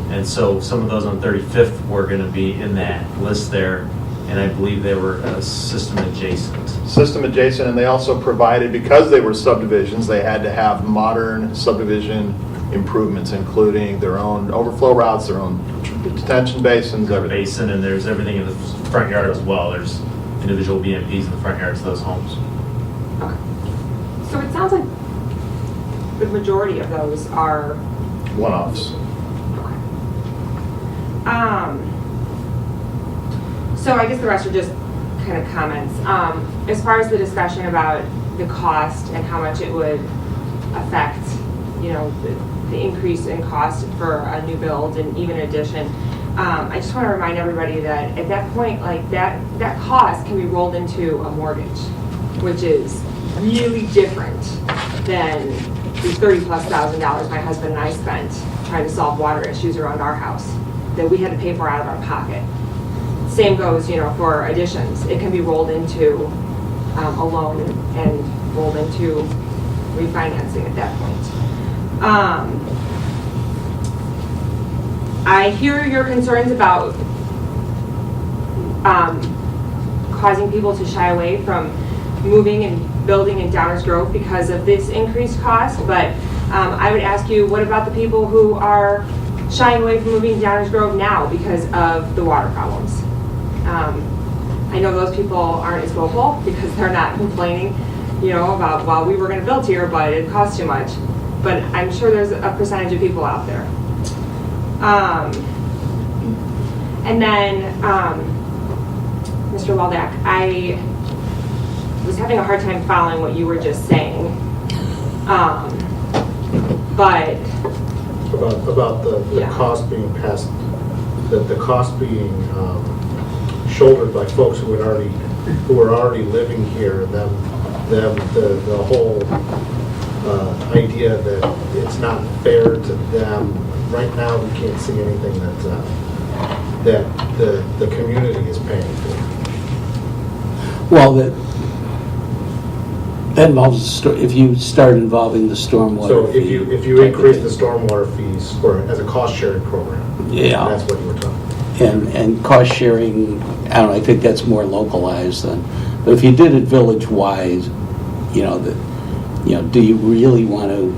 And so some of those on 35th were going to be in that list there, and I believe they were system adjacent. System adjacent, and they also provided, because they were subdivisions, they had to have modern subdivision improvements, including their own overflow routes, their own detention basins, everything. Basin, and there's everything in the front yard as well. There's individual BMPs in the front yards of those homes. okay. So it sounds like the majority of those are One-offs. So I guess the rest are just kind of comments. As far as the discussion about the cost and how much it would affect, the increase in cost for a new build and even addition, I just want to remind everybody that at that point, like that cost can be rolled into a mortgage, which is really different than the $30,000+ my husband and I spent trying to solve water issues around our house that we had to pay for out of our pocket. Same goes, for additions. It can be rolled into a loan and rolled into refinancing at that point. I hear your concerns about causing people to shy away from moving and building in Downers Grove because of this increased cost, but I would ask you, what about the people who are shying away from moving to Downers Grove now because of the water problems? I know those people aren't as vocal because they're not complaining, about, well, we were going to build here, but it costs too much. But I'm sure there's a percentage of people out there. And then, Mr. Waldeck, I was having a hard time following what you were just saying. But About the Yeah. cost being passed, the cost being shouldered by folks who were already living here, the whole idea that it's not fair to them. Right now, we can't see anything that the community is paying for. Well, that involves, if you start involving the stormwater So fee. if you increase the stormwater fees as a cost-sharing program, Yeah. that's what you were talking about. And cost sharing, I don't know, I think that's more localized than, but if you did it village-wide, do you really want to,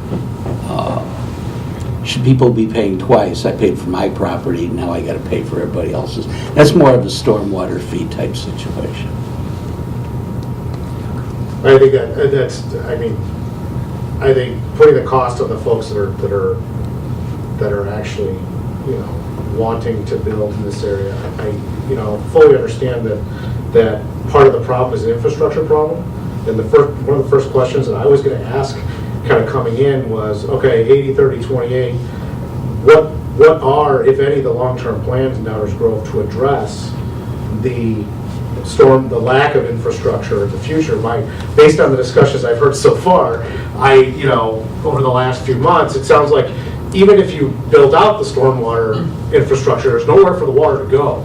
should people be paying twice? I paid for my property, now I got to pay for everybody else's. That's more of a stormwater fee type situation. I think I think putting the cost on the folks that are actually, wanting to build in this area, I fully understand that part of the problem is an infrastructure problem. And one of the first questions that I was going to ask kind of coming in was, okay, 80, 30, 28, what are, if any, the long-term plans in Downers Grove to address the lack of infrastructure in the future? Based on the discussions I've heard so far, over the last few months, it sounds like even if you build out the stormwater infrastructure, there's nowhere for the water to go,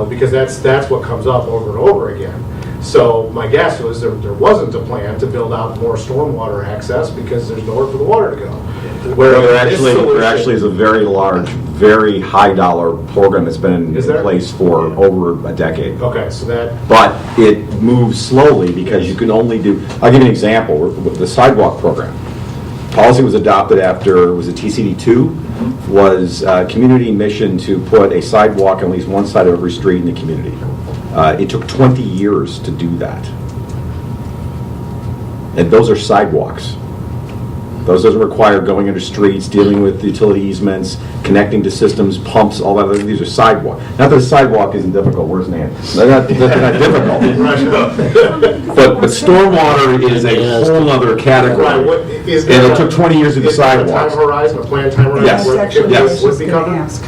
because that's what comes up over and over again. So my guess was there wasn't a plan to build out more stormwater access because there's nowhere for the water to go. Where there actually is a very large, very high dollar program that's been in place for over a decade. Okay, so that... But it moves slowly because you can only do, I'll give you an example, with the sidewalk program. Policy was adopted after, was it TCD2? Was community mission to put a sidewalk on at least one side of every street in the community. It took 20 years to do that. And those are sidewalks. Those doesn't require going under streets, dealing with utility easements, connecting to systems, pumps, all that. These are sidewalks. Not that a sidewalk isn't difficult. Where's Nan? They're not difficult. But stormwater is a whole other category. Right, and it took 20 years to do sidewalks. A planned time horizon? Yes. That's actually what I was Would just be going to covered? ask.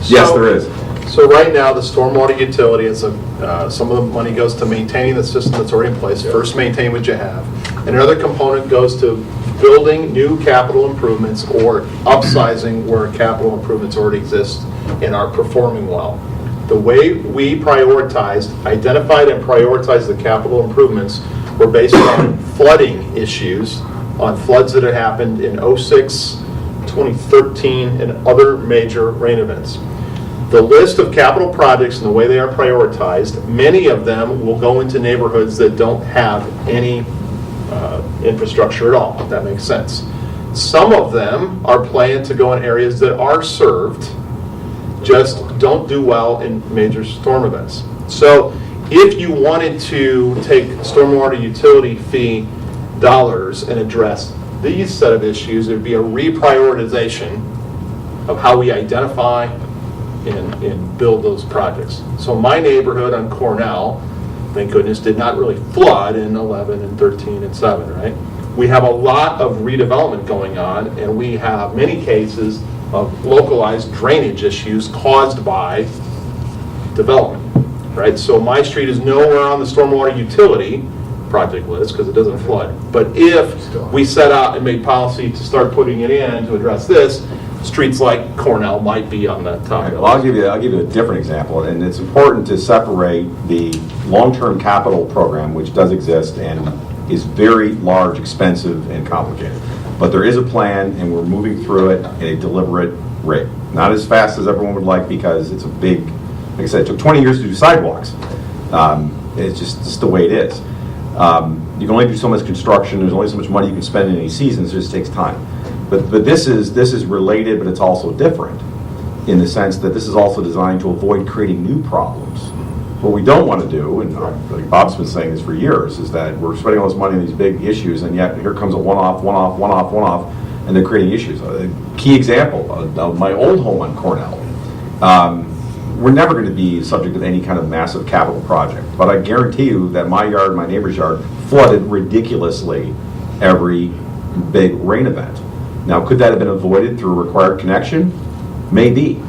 Yes, there is. So right now, the stormwater utility, some of the money goes to maintaining the system that's already in place. First, maintain what you have. And another component goes to building new capital improvements or upsizing where capital improvements already exist and are performing well. The way we identified and prioritized the capital improvements were based on flooding issues, on floods that had happened in 06, 2013, and other major rain events. The list of capital projects and the way they are prioritized, many of them will go into neighborhoods that don't have any infrastructure at all, if that makes sense. Some of them are planned to go in areas that are served, just don't do well in major storm events. So if you wanted to take stormwater utility fee dollars and address these set of issues, there'd be a reprioritization of how we identify and build those projects. So my neighborhood on Cornell, thank goodness, did not really flood in 11 and 13 and 7, right? We have a lot of redevelopment going on, and we have many cases of localized drainage issues caused by development, right? So my street is nowhere on the stormwater utility project list because it doesn't flood. But if we set out and made policy to start putting it in to address this, streets like Cornell might be on the top. Well, I'll give you a different example, and it's important to separate the long-term capital program, which does exist and is very large, expensive, and complicated. But there is a plan, and we're moving through it at a deliberate rate. Not as fast as everyone would like because it's a big, like I said, it took 20 years to do sidewalks. It's just the way it is. You can only do so much construction. There's only so much money you can spend in any season. So it just takes time. But this is related, but it's also different in the sense that this is also designed to avoid creating new problems. What we don't want to do, and like Bob's been saying this for years, is that we're spending all this money on these big issues, and yet here comes a one-off, and they're creating issues. A key example of my old home on Cornell. We're never going to be subject to any kind of massive capital project, but I guarantee you that my yard, my neighbor's yard, flooded ridiculously every big rain event. Now, could that have been avoided through a required connection? Maybe.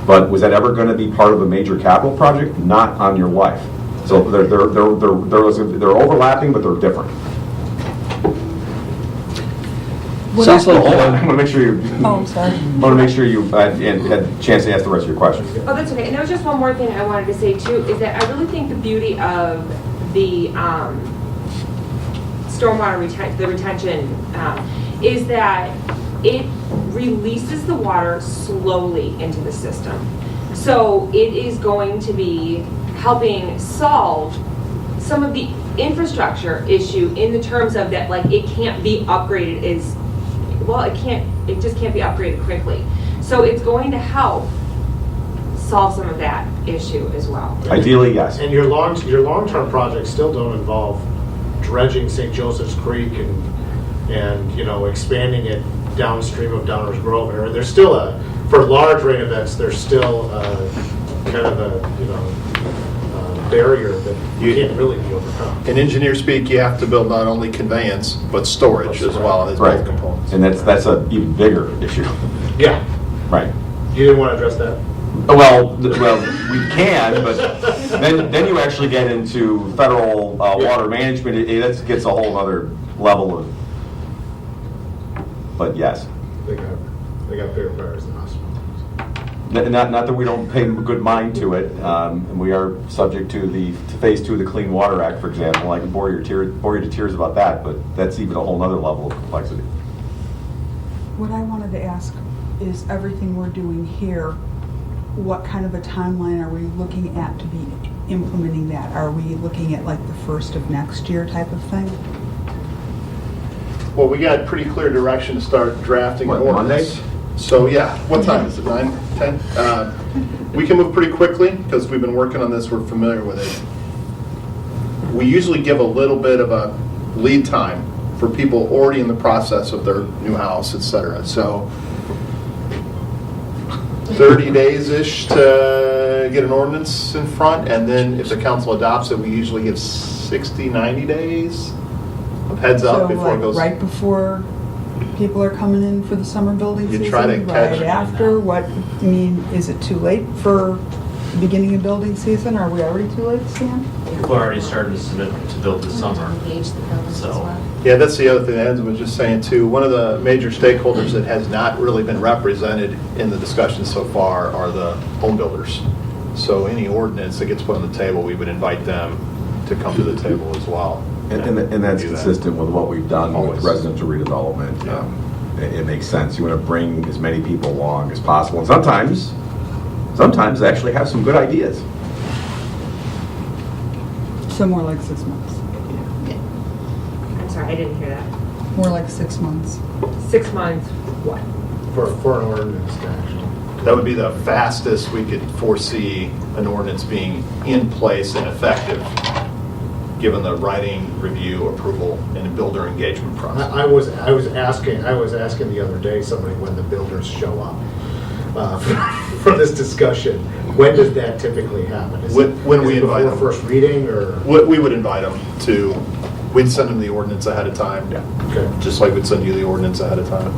But was that ever going to be part of a major capital project? Not on your life. So they're overlapping, but they're different. Sounds like, I want to make sure you. Oh, I'm sorry. I want to make sure you had a chance to ask the rest of your questions. Oh, that's okay. And there was just one more thing I wanted to say too, is that I really think the beauty of the stormwater retention is that it releases the water slowly into the system. So it is going to be helping solve some of the infrastructure issue in the terms of that, like, it can't be upgraded it just can't be upgraded quickly. So it's going to help solve some of that issue as well. Ideally, yes. And your long-term projects still don't involve dredging St. Joseph's Creek and you know, expanding it downstream of Downers Grove. Or there's still for large rain events, there's still kind of a, you know, barrier that you can't really be overcome. In engineer speak, you have to build not only conveyance, but storage as well as both components. And that's an even bigger issue. Yeah. Right. You didn't want to address that? Well, we can, but then you actually get into federal water management. That gets a whole other level of. But yes. They got bigger priorities than us. Not that we don't pay good mind to it, and we are subject to phase 2 of the Clean Water Act, for example. I can bore you to tears about that, but that's even a whole other level of complexity. What I wanted to ask is everything we're doing here, what kind of a timeline are we looking at to be implementing that? Are we looking at like the first of next year type of thing? Well, we got pretty clear direction to start drafting an ordinance. Monday? So, yeah, what time is it, 9, 10? We can move pretty quickly because we've been working on this, we're familiar with it. We usually give a little bit of a lead time for people already in the process of their new house, et cetera. So 30 days-ish to get an ordinance in front, and then if the council adopts it, we usually give 60, 90 days of heads up before it goes. Right before people are coming in for the summer building You season? try to catch Right them. after? What, I mean, is it too late for the beginning of building season? Are we already too late, Stan? People are already starting to submit to build this summer. Engage the buildings as So- well. Yeah, that's the other thing that Ed was just saying too. One of the major stakeholders that has not really been represented in the discussion so far are the home builders. So any ordinance that gets put on the table, we would invite them to come to the table as well. And that's do that. consistent with what we've done with Always. residential redevelopment. Yeah. It makes sense. You want to bring as many people along as possible. And sometimes they actually have some good ideas. So more like 6 months. I'm sorry, I didn't hear that. More like 6 months. 6 months, what? For an ordinance, actually. That would be the fastest we could foresee an ordinance being in place and effective, given the writing, review, approval, and builder engagement process. I was asking the other day, somebody, when the builders show up for this discussion, when does that typically happen? Is it- When we is it invite them. before first reading, or? We would invite them to, we'd send them the ordinance ahead of time. Yeah. Okay. Just like we'd send you the ordinance ahead of time.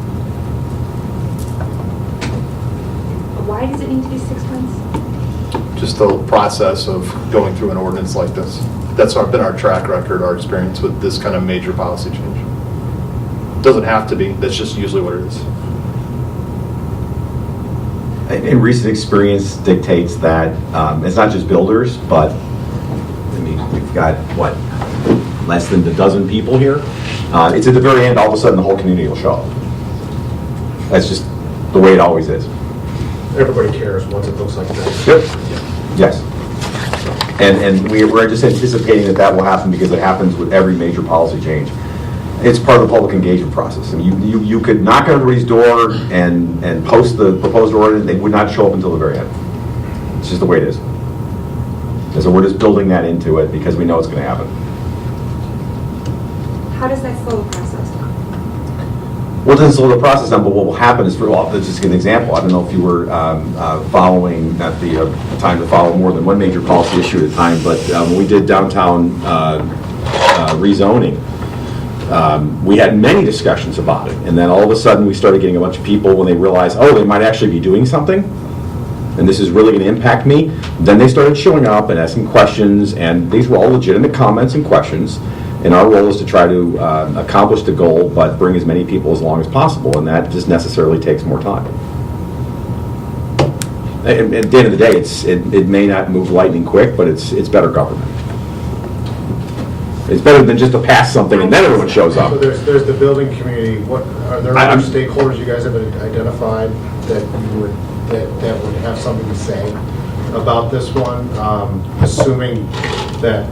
Why does it need to be 6 months? Just the process of going through an ordinance like this. That's been our track record, our experience with this kind of major policy change. Doesn't have to be, that's just usually what it is. And recent experience dictates that it's not just builders, but I mean, we've got, what, less than a dozen people here? It's at the very end, all of a sudden, the whole community will show up. That's just the way it always is. Everybody cares once it looks like this. Yep. Yes. And we're just anticipating that will happen because it happens with every major policy change. It's part of the public engagement process. I mean, you could knock on everybody's door and post the proposed ordinance, they would not show up until the very end. It's just the way it is. And so we're just building that into it because we know it's going to happen. How does that slow the process down? Well, it doesn't slow the process down, but what will happen is, let's just give an example. I don't know if you were following, not the time to follow more than one major policy issue at a time, but when we did downtown rezoning, We had many discussions about it, and then all of a sudden, we started getting a bunch of people when they realized, oh, they might actually be doing something, and this is really going to impact me. Then they started showing up and asking questions, and these were all legitimate comments and questions. And our role is to try to accomplish the goal, but bring as many people as long as possible, and that just necessarily takes more time. At the end of the day, it may not move lightning quick, but it's better government. It's better than just to pass something and then everyone shows up. So there's the building community. What, are there other stakeholders you guys have identified that that would have something to say about this one? Assuming that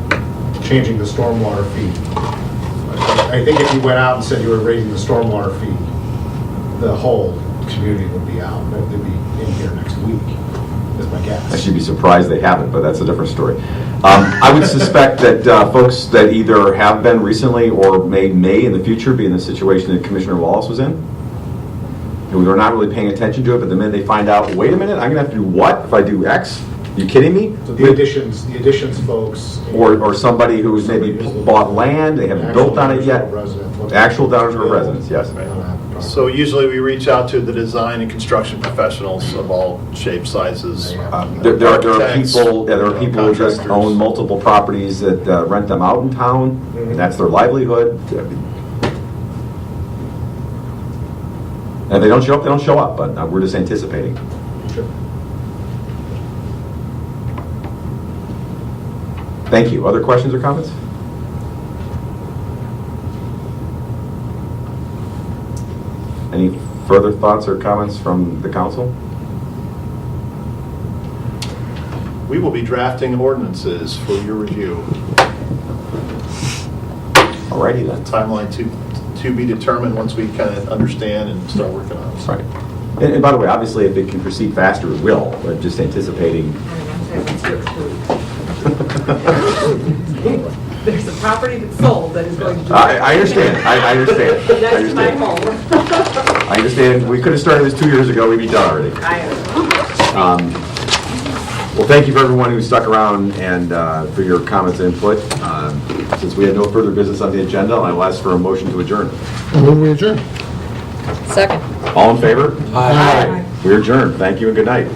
changing the stormwater fee. I think if you went out and said you were raising the stormwater fee, the whole community would be out. They'd be in here next week, is my guess. I should be surprised they haven't, but that's a different story. I would suspect that folks that either have been recently or may in the future be in the situation that Commissioner Wallace was in, who are not really paying attention to it, but the minute they find out, wait a minute, I'm going to have to do what if I do X? Are you kidding me? So the additions folks. Or somebody who's maybe bought land, they haven't built on it yet. Actual downtown residents, yes. So usually we reach out to the design and construction professionals of all shapes, sizes. There are people who just own multiple properties that rent them out in town, and that's their livelihood. And if they don't show up, they don't show up, but we're just anticipating. Sure. Thank you. Other questions or comments? Any further thoughts or comments from the council? We will be drafting ordinances for your review. Alrighty then. Timeline to be determined once we kind of understand and start working on it. Right. And by the way, obviously, if it can proceed faster, it will. But just anticipating. There's a property that's sold that is going to. I understand. I understand. Next to my home. I understand. We could have started this 2 years ago. We'd be done already. Well, thank you for everyone who stuck around and for your comments and input. Since we had no further business on the agenda, I'll ask for a motion to adjourn. When we adjourn. Second. All in favor? Aye. We adjourn. Thank you and good night.